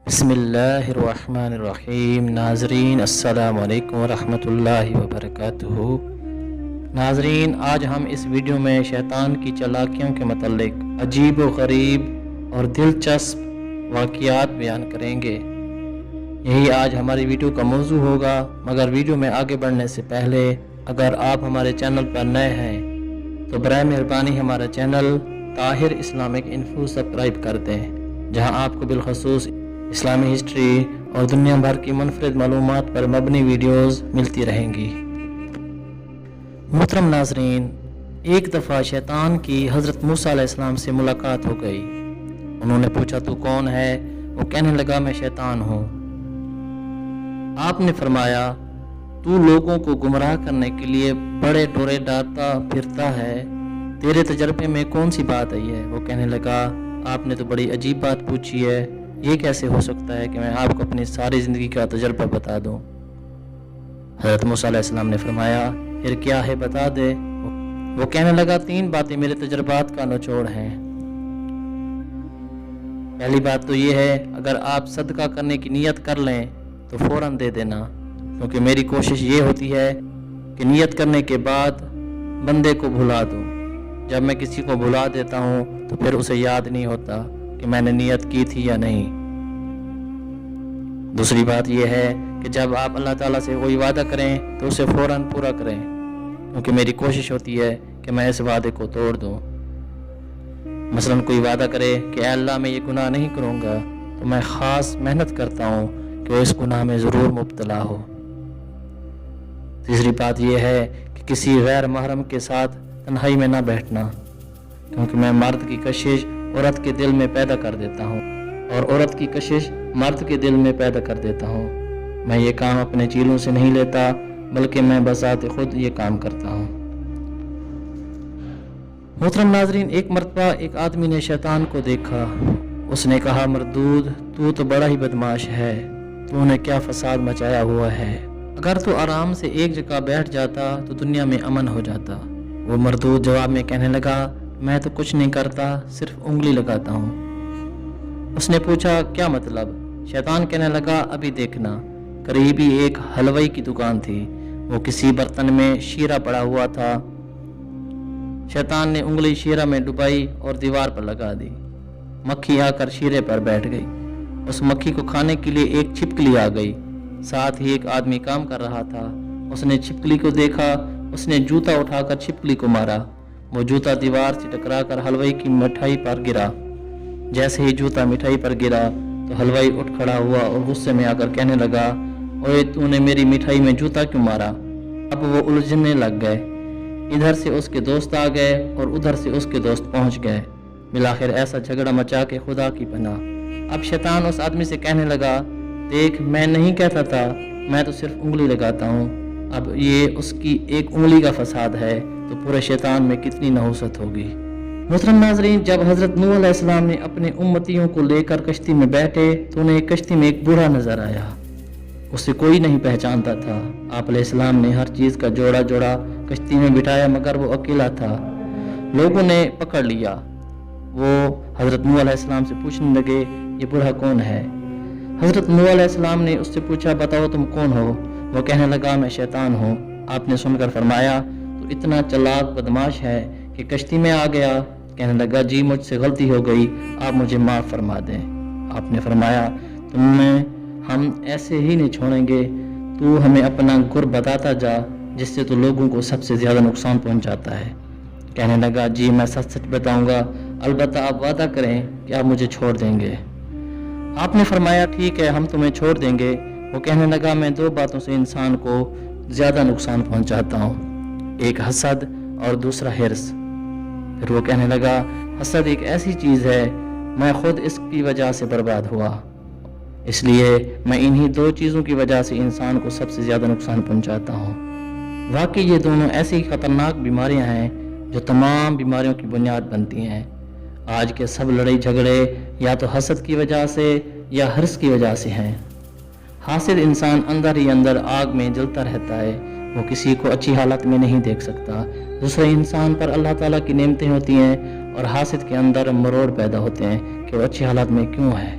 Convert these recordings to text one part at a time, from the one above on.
بسم اللہ الرحمن الرحیم۔ ناظرین السلام علیکم ورحمۃ اللہ وبرکاتہ۔ ناظرین، آج ہم اس ویڈیو میں شیطان کی چالاکیوں کے متعلق عجیب و غریب اور دلچسپ واقعات بیان کریں گے۔ یہی آج ہماری ویڈیو کا موضوع ہوگا، مگر ویڈیو میں آگے بڑھنے سے پہلے اگر آپ ہمارے چینل پر نئے ہیں تو برائے مہربانی ہمارا channel Tahir Islamic info subscribe کر دیں، جہاں آپ کو بالخصوص اسلامی ہسٹری اور دنیا بھر کی منفرد معلومات پر مبنی ویڈیوز ملتی رہیں گی۔ محترم ناظرین، ایک دفعہ شیطان کی حضرت موسیٰ علیہ السلام سے ملاقات ہو گئی۔ انہوں نے پوچھا، تو کون ہے؟ وہ کہنے لگا، میں شیطان ہوں۔ آپ نے فرمایا، تو لوگوں کو گمراہ کرنے کے لیے بڑے ڈورے ڈالتا پھرتا ہے، تیرے تجربے میں کون سی بات آئی ہے؟ وہ کہنے لگا، آپ نے تو بڑی عجیب بات پوچھی ہے، یہ کیسے ہو سکتا ہے کہ میں آپ کو اپنی ساری زندگی کا تجربہ بتا دوں؟ حضرت موسیٰ علیہ السلام نے فرمایا، پھر کیا ہے بتا دے۔ وہ کہنے لگا، 3 باتیں میرے تجربات کا نچوڑ ہیں۔ پہلی بات تو یہ ہے، اگر آپ صدقہ کرنے کی نیت کر لیں تو فوراً دے دینا، کیونکہ میری کوشش یہ ہوتی ہے کہ نیت کرنے کے بعد بندے کو بھلا دوں۔ جب میں کسی کو بھلا دیتا ہوں تو پھر اسے یاد نہیں ہوتا کہ میں نے نیت کی تھی یا نہیں۔ دوسری بات یہ ہے کہ جب آپ اللہ تعالیٰ سے کوئی وعدہ کریں تو اسے فوراً پورا کریں، کیونکہ میری کوشش ہوتی ہے کہ میں اس وعدے کو توڑ دوں۔ مثلاً کوئی وعدہ کرے کہ اے اللہ میں یہ گناہ نہیں کروں گا، تو میں خاص محنت کرتا ہوں کہ وہ اس گناہ میں ضرور مبتلا ہو۔ تیسری بات یہ ہے کہ کسی غیر محرم کے ساتھ تنہائی میں نہ بیٹھنا، کیونکہ میں مرد کی کشش عورت کے دل میں پیدا کر دیتا ہوں اور عورت کی کشش مرد کے دل میں پیدا کر دیتا ہوں۔ میں یہ کام اپنے چیلوں سے نہیں لیتا، بلکہ میں بذات خود یہ کام کرتا ہوں۔ محترم ناظرین، ایک مرتبہ ایک آدمی نے شیطان کو دیکھا۔ اس نے کہا، مردود، تو بڑا ہی بدماش ہے، تو نے کیا فساد مچایا ہوا ہے۔ اگر تو آرام سے ایک جگہ بیٹھ جاتا تو دنیا میں امن ہو جاتا۔ وہ مردود جواب میں کہنے لگا، میں تو کچھ نہیں کرتا، صرف انگلی لگاتا ہوں۔ اس نے پوچھا، کیا مطلب؟ شیطان کہنے لگا، ابھی دیکھنا۔ قریبی ایک حلوائی کی دکان تھی، وہ کسی برتن میں شیرہ پڑا ہوا تھا۔ شیطان نے انگلی شیرہ میں ڈبائی اور دیوار پر لگا دی۔ مکھی آ کر شیرے پر بیٹھ گئی۔ اس مکھی کو کھانے کے لیے ایک چھپکلی آ گئی۔ ساتھ ہی ایک آدمی کام کر رہا تھا۔ اس نے چھپکلی کو دیکھا، اس نے جوتا اٹھا کر چھپکلی کو مارا۔ وہ جوتا دیوار سے ٹکرا کر حلوائی کی مٹھائی پر گرا۔ جیسے ہی جوتا مٹھائی پر گرا تو حلوائی اٹھ کھڑا ہوا اور غصے میں آ کر کہنے لگا، اوے تو نے میری مٹھائی میں جوتا کیوں مارا؟ اب وہ الجھنے لگ گئے۔ ادھر سے اس کے دوست آ گئے اور ادھر سے اس کے دوست پہنچ گئے۔ بالآخر ایسا جھگڑا مچا کے خدا کی پناہ۔ اب شیطان اس آدمی سے کہنے لگا، دیکھ، میں نہیں کہتا تھا، میں تو صرف انگلی لگاتا ہوں۔ اب یہ اس کی ایک انگلی کا فساد ہے تو پورے شیطان میں کتنی نحوست ہوگی۔ محترم ناظرین، جب حضرت نوح علیہ السلام نے اپنے امتیوں کو لے کر کشتی میں بیٹھے تو انہیں ایک کشتی میں ایک بوڑھا نظر آیا۔ اسے کوئی نہیں پہچانتا تھا۔ آپ علیہ السلام نے ہر چیز کا جوڑا جوڑا کشتی میں بٹھایا، مگر وہ اکیلا تھا۔ لوگوں نے پکڑ لیا۔ وہ حضرت نوح علیہ السلام سے پوچھنے لگے، یہ بوڑھا کون ہے؟ حضرت نوح علیہ السلام نے اس سے پوچھا، بتاؤ تم کون ہو؟ وہ کہنے لگا، میں شیطان ہوں۔ آپ نے سن کر فرمایا، تو اتنا چلاک بدماش ہے کہ کشتی میں آ گیا؟ کہنے لگا، جی مجھ سے غلطی ہو گئی، آپ مجھے معاف فرما دیں۔ آپ نے فرمایا، ہم ایسے ہی نہیں چھوڑیں گے، تو ہمیں اپنا گر بتاتا جا، جس سے تو لوگوں کو سب سے زیادہ نقصان پہنچاتا ہے۔ کہنے لگا، جی میں سچ سچ بتاؤں گا، البتہ آپ وعدہ کریں کہ آپ مجھے چھوڑ دیں گے۔ آپ نے فرمایا، ٹھیک ہے، ہم تمہیں چھوڑ دیں گے۔ وہ کہنے لگا، میں 2 باتوں سے انسان کو زیادہ نقصان پہنچاتا ہوں، ایک حسد اور دوسرا حرص۔ پھر وہ کہنے لگا، حسد ایک ایسی چیز ہے، میں خود اس کی وجہ سے برباد ہوا، اس لیے میں انہی 2 چیزوں کی وجہ سے انسان کو سب سے زیادہ نقصان پہنچاتا ہوں۔ واقعی یہ دونوں ایسی خطرناک بیماریاں ہیں جو تمام بیماریوں کی بنیاد بنتی ہیں۔ آج کے سب لڑائی جھگڑے یا تو حسد کی وجہ سے یا حرص کی وجہ سے ہیں۔ حاسد انسان اندر ہی اندر آگ میں جلتا رہتا ہے، وہ کسی کو اچھی حالت میں نہیں دیکھ سکتا۔ دوسرے انسان پر اللہ تعالیٰ کی نعمتیں ہوتی ہیں اور حاسد کے اندر مروڑ پیدا ہوتے ہیں کہ وہ اچھی حالت میں کیوں ہے۔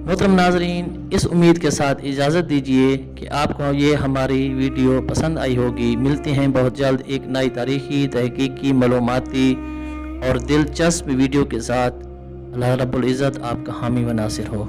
محترم ناظرین، اس امید کے ساتھ اجازت دیجیے کہ آپ کو یہ ہماری ویڈیو پسند آئی ہوگی۔ ملتے ہیں بہت جلد ایک نئی تاریخی، تحقیقی، معلوماتی اور دلچسپ ویڈیو کے ساتھ۔ اللہ رب العزت آپ کا حامی و ناصر ہو۔